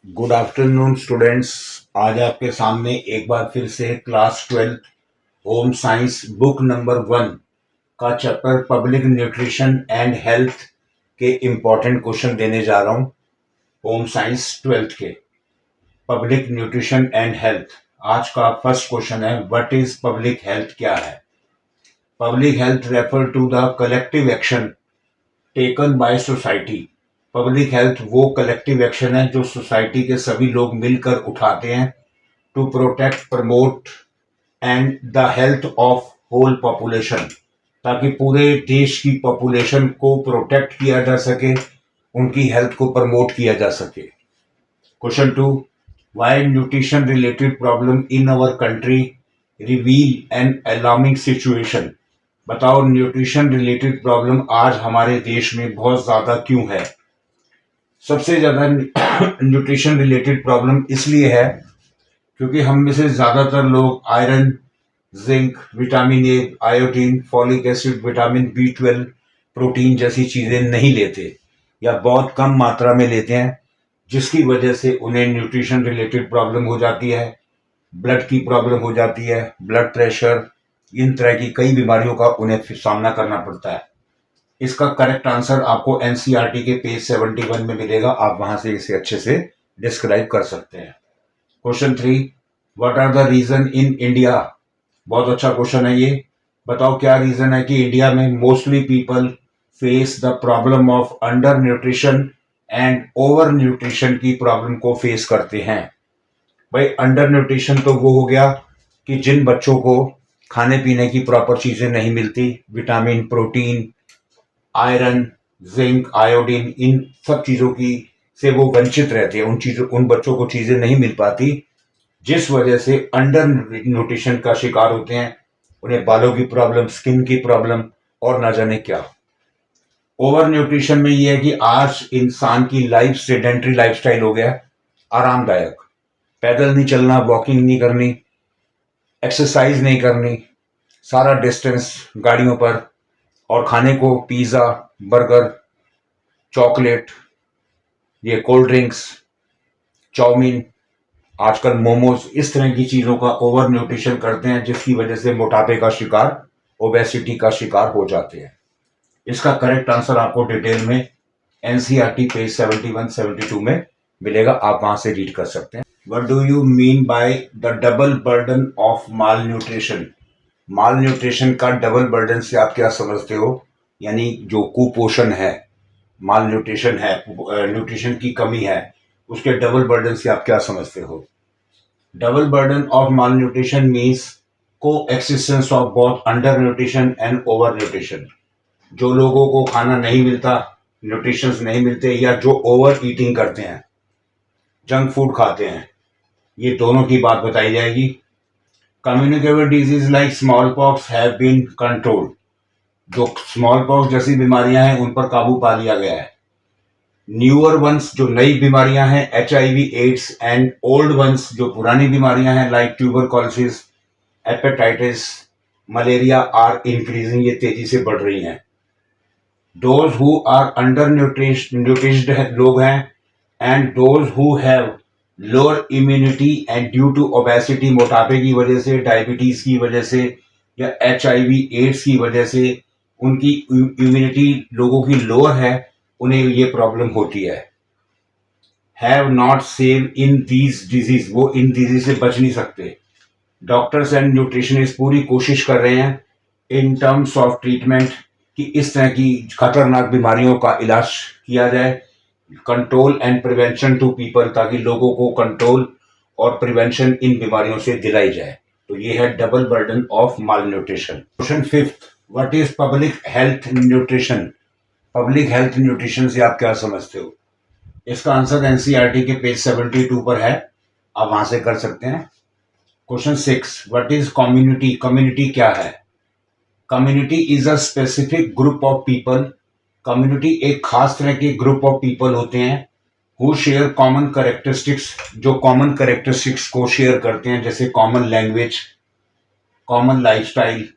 Good afternoon students. आज आपके सामने एक बार फिर से class 12 home science book number 1 का chapter public nutrition and health के इम्पोर्टेंट क्वेश्चन देने जा रहा हूं। होम साइंस 12th के पब्लिक न्यूट्रिशन एंड हेल्थ। आज का फर्स्ट क्वेश्चन है, व्हाट इज पब्लिक हेल्थ? क्या है public health? Refer to the collective action taken by society. Public health वो कलेक्टिव एक्शन है जो सोसाइटी के सभी लोग मिलकर उठाते हैं to protect, promote and the health of whole population, ताकि पूरे देश की पॉपुलेशन को प्रोटेक्ट किया जा सके, उनकी हेल्थ को प्रमोट किया जा सके। Question 2, why nutrition related problem in our country reveal an alarming situation. बताओ न्यूट्रिशन रिलेटेड प्रॉब्लम आज हमारे देश में बहुत ज्यादा क्यों है? सबसे ज्यादा न्यूट्रिशन रिलेटेड प्रॉब्लम इसलिए है क्योंकि हम में से ज्यादातर लोग iron, zinc, vitamin A, iodine, folic acid, vitamin B12, protein जैसी चीजें नहीं लेते या बहुत कम मात्रा में लेते हैं, जिसकी वजह से उन्हें न्यूट्रिशन रिलेटेड प्रॉब्लम हो जाती है, ब्लड की प्रॉब्लम हो जाती है, ब्लड प्रेशर, इन तरह की कई बीमारियों का उन्हें सामना करना पड़ता है। इसका करेक्ट आंसर आपको एनसीईआरटी के पेज 71 में मिलेगा, आप वहां से इसे अच्छे से डिस्क्राइब कर सकते हैं। Question 3, what are the reason in India? बहुत अच्छा क्वेश्चन है ये। बताओ क्या रीजन है कि इंडिया में mostly people face the problem of under nutrition and over nutrition की प्रॉब्लम को फेस करते हैं। भाई अंडर न्यूट्रिशन तो वो हो गया कि जिन बच्चों को खाने पीने की प्रॉपर चीजें नहीं मिलती, vitamin, protein, iron, zinc, iodine, इन सब चीजों की से वो वंचित रहते हैं, उन बच्चों को चीजें नहीं मिल पाती, जिस वजह से अंडर न्यूट्रिशन का शिकार होते हैं। उन्हें बालों की प्रॉब्लम, स्किन की प्रॉब्लम और ना जाने क्या। ओवर न्यूट्रिशन में यह है कि आज इंसान की लाइफ सेडेंट्री लाइफस्टाइल हो गया, आरामदायक, पैदल नहीं चलना, वॉकिंग नहीं करनी, एक्सरसाइज नहीं करनी, सारा डिस्टेंस गाड़ियों पर, और खाने को पिज्जा, बर्गर, चॉकलेट, ये कोल्ड ड्रिंक्स, चाउमीन, आजकल मोमोज, इस तरह की चीजों का ओवर न्यूट्रिशन करते हैं, जिसकी वजह से मोटापे का शिकार, ओबेसिटी का शिकार हो जाते हैं। इसका करेक्ट आंसर आपको डिटेल में एनसीईआरटी पेज 71 72 में मिलेगा, आप वहां से रीड कर सकते हैं। What do you mean by the double burden of mall nutrition? Mall nutrition का डबल बर्डन से आप क्या समझते हो? यानी जो कुपोषण है, माल न्यूट्रिशन है, न्यूट्रिशन की कमी है, उसके डबल बर्डन से आप क्या समझते हो? Double burden of malnutrition means coexistence of both undernutrition and overnutrition. जो लोगों को खाना नहीं मिलता, न्यूट्रिशंस नहीं मिलते, या जो ओवर ईटिंग करते हैं, जंक फूड खाते हैं, ये दोनों की बात बताई जाएगी। Communicable disease like small pox have been controlled. जो स्मॉल पॉक्स जैसी बीमारियां हैं उन पर काबू पा लिया गया है। न्यूअर वंस, जो नई बीमारियां हैं, HIV, AIDS, and old ones, जो पुरानी बीमारियां हैं, like tuberculosis, hepatitis, malaria, are increasing, ये तेजी से बढ़ रही हैं। Those who are under nourished लोग हैं, and those who have lower immunity and due to obesity, मोटापे की वजह से, डायबिटीज की वजह से, या HIV, एड्स की वजह से उनकी इम्यूनिटी लोगों की लोअर है, उन्हें ये प्रॉब्लम होती है। Have not save in these disease, वो इन डिजीज से बच नहीं सकते। डॉक्टर्स एंड न्यूट्रिशनिस्ट पूरी कोशिश कर रहे हैं इन टर्म्स ऑफ ट्रीटमेंट कि इस तरह की खतरनाक बीमारियों का इलाज किया जाए, control and prevention to people, ताकि लोगों को कंट्रोल और प्रिवेंशन इन बीमारियों से दिलाई जाए। तो ये है double burden of mall nutrition. Question 5, what is public health nutrition? Public health nutrition से आप क्या समझते हो? इसका आंसर एनसीईआरटी के पेज 72 पर है, आप वहां से कर सकते हैं। Question 6, what is community? Community क्या है? Community is a specific group of people. Community एक खास तरह के ग्रुप ऑफ पीपल होते हैं हु शेयर कॉमन करेक्टरिस्टिक्स, जो कॉमन करेक्टरिस्टिक्स को शेयर करते हैं, जैसे कॉमन लैंग्वेज, कॉमन लाइफस्टाइल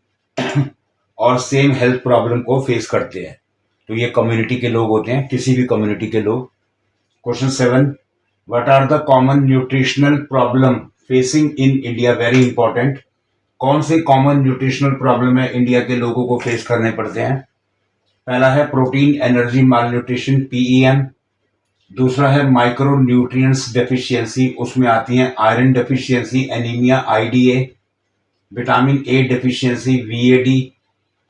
और सेम हेल्थ प्रॉब्लम को फेस करते हैं। तो ये कम्युनिटी के लोग होते हैं, किसी भी कम्युनिटी के लोग। Question 7, what are the common nutritional problem facing in India, very important. कौन से कॉमन न्यूट्रिशनल प्रॉब्लम है इंडिया के लोगों को फेस करने पड़ते हैं? पहला है protein energy malnutrition, PEM. दूसरा है माइक्रो न्यूट्रिएंट्स डेफिशिएंसी, उसमें आती हैं iron deficiency, anaemia, IDA. Vitamin A deficiency, VAD.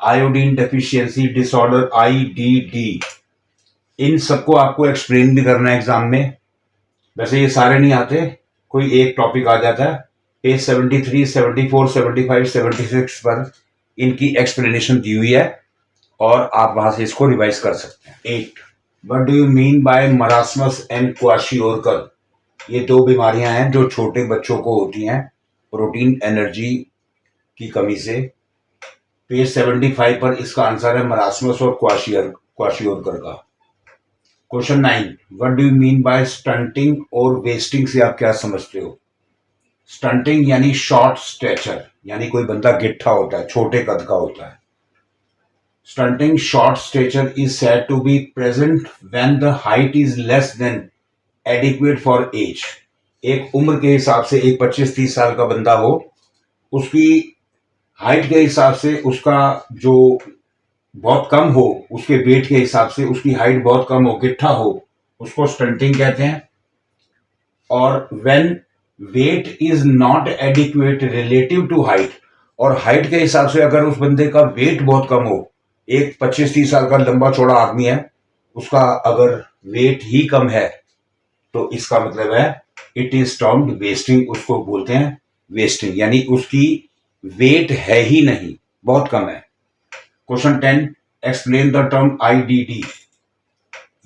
Iodine deficiency disorder, IDD. इन सबको आपको एक्सप्लेन भी करना है एग्जाम में। वैसे ये सारे नहीं आते, कोई एक टॉपिक आ जाता है। पेज 73, 74, 75, 76 पर इनकी एक्सप्लेनेशन दी हुई है और आप वहां से इसको रिवाइज कर सकते हैं। 8, what do you mean by marasmus and kwashiorkor? ये दो बीमारियां हैं जो छोटे बच्चों को होती हैं प्रोटीन एनर्जी की कमी से। पेज 75 पर इसका आंसर है मरासमस और क्वाशियोरकर का। Question 9, what do you mean by stunting और वेस्टिंग से आप क्या समझते हो? स्टंटिंग यानी शॉर्ट स्टेचर, यानी कोई बंदा गिट्ठा होता है, छोटे कद का होता है। Stunting short stature is said to be present when the height is less than adequate for age. एक उम्र के हिसाब से एक 25-30 साल का बंदा हो, उसकी हाइट के हिसाब से उसका जो बहुत कम हो, उसके वेट के हिसाब से उसकी हाइट बहुत कम हो, गिट्ठा हो, उसको स्टंटिंग कहते हैं। और when weight is not adequate relative to height, और हाइट के हिसाब से अगर उस बंदे का वेट बहुत कम हो, एक 25-30 साल का लंबा चौड़ा आदमी है, उसका अगर वेट ही कम है तो इसका मतलब है इट इज टर्म्ड वेस्टिंग, उसको बोलते हैं वेस्टिंग, यानी उसकी वेट है ही नहीं, बहुत कम है। Question 10, explain the term IDD.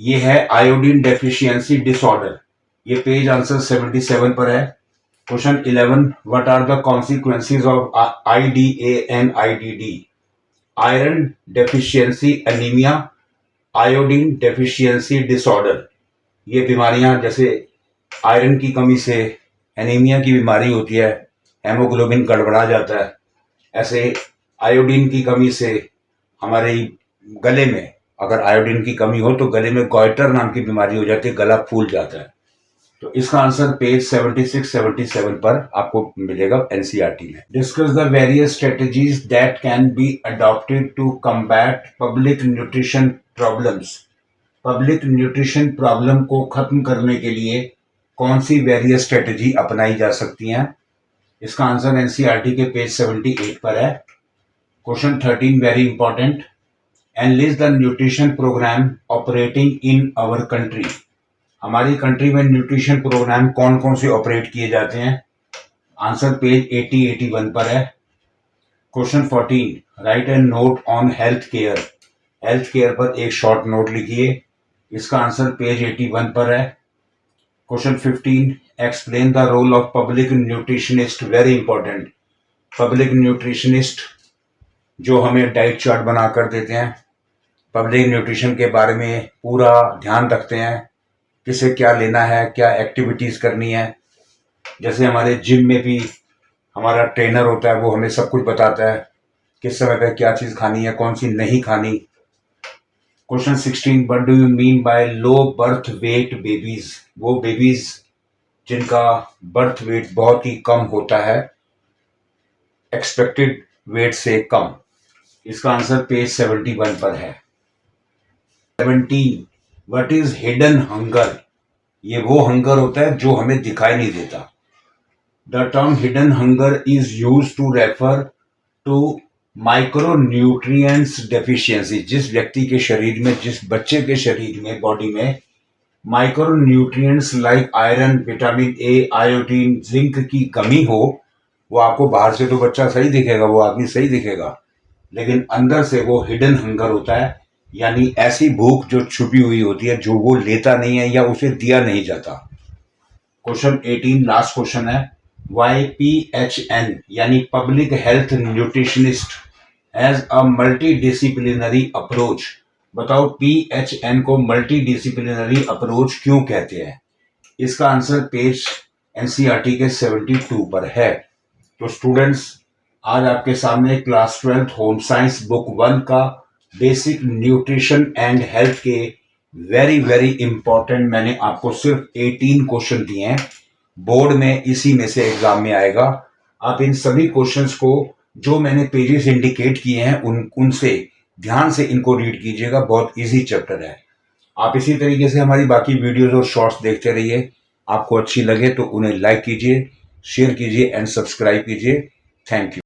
ये है आयोडीन डेफिशिएंसी डिसऑर्डर, ये पेज आंसर 77 पर है। Question 11, what are the consequences of IDA and IDD? Iron deficiency anaemia, iodine deficiency disorder. ये बीमारियां जैसे आयरन की कमी से एनीमिया की बीमारी होती है, हेमोग्लोबिन गड़बड़ा जाता है, ऐसे आयोडीन की कमी से हमारे गले में अगर आयोडीन की कमी हो तो गले में गॉइटर नाम की बीमारी हो जाती है, गला फूल जाता है। तो इसका आंसर पेज 76-77 पर आपको मिलेगा एनसीईआरटी में। Discuss the various strategies that can be adopted to combat public nutrition problems. Public nutrition problem को खत्म करने के लिए कौन सी वेरियस स्ट्रेटजी अपनाई जा सकती हैं? इसका आंसर एनसीईआरटी के पेज 78 पर है। Question 13, very important, enlist the nutrition programme operating in our country. हमारी कंट्री में न्यूट्रिशन प्रोग्राम कौन कौन से ऑपरेट किए जाते हैं? आंसर पेज 80-81 पर है। Question 14, right A note on health care. Health care पर एक शॉर्ट नोट लिखिए, इसका आंसर पेज 81 पर है। Question 15, explain the role of public nutritionist, very important. Public nutritionist जो हमें डाइट चार्ट बना कर देते हैं, पब्लिक न्यूट्रिशन के बारे में पूरा ध्यान रखते हैं, किसे क्या लेना है, क्या एक्टिविटीज करनी है। जैसे हमारे जिम में भी हमारा ट्रेनर होता है, वो हमें सब कुछ बताता है, किस समय पे क्या चीज खानी है, कौन सी नहीं खानी। Question 16, what do you mean by low birth weight babies? वो बेबीज जिनका बर्थ वेट बहुत ही कम होता है, एक्सपेक्टेड वेट से कम। इसका आंसर पेज 71 पर है। 17, व्हाट इज हिडन हंगर? ये वो हंगर होता है जो हमें दिखाई नहीं देता। The term hidden hunger is use to refer to micro nutrients deficiency. जिस व्यक्ति के शरीर में, जिस बच्चे के शरीर में, बॉडी में micro nutrients like iron, vitamin A, iodine, zinc की कमी हो, वो आपको बाहर से तो बच्चा सही दिखेगा, वो आदमी सही दिखेगा, लेकिन अंदर से वो हिडन हंगर होता है, यानी ऐसी भूख जो छुपी हुई होती है, जो वो लेता नहीं है या उसे दिया नहीं जाता। क्वेश्चन 18, लास्ट क्वेश्चन है, वाई PHN यानी public health nutritionist has a multi disciplinary approach. बताओ PHN को मल्टी डिसिप्लिनरी अप्रोच क्यों कहते हैं? इसका आंसर पेज एनसीईआरटी के 72 पर है। तो स्टूडेंट्स, आज आपके सामने क्लास 12 होम साइंस बुक 1 का बेसिक न्यूट्रिशन एंड हेल्थ के वेरी वेरी इंपॉर्टेंट। मैंने आपको सिर्फ 18 क्वेश्चन दिए हैं, बोर्ड में इसी में से एग्जाम में आएगा। आप इन सभी क्वेश्चंस को जो मैंने पेजेस इंडिकेट किए हैं उनसे ध्यान से इनको रीड कीजिएगा, बहुत इजी चैप्टर है। आप इसी तरीके से हमारी बाकी वीडियोस और शॉर्ट्स देखते रहिए। आपको अच्छी लगे तो उन्हें लाइक कीजिए, शेयर कीजिए एंड सब्सक्राइब कीजिए। Thank you.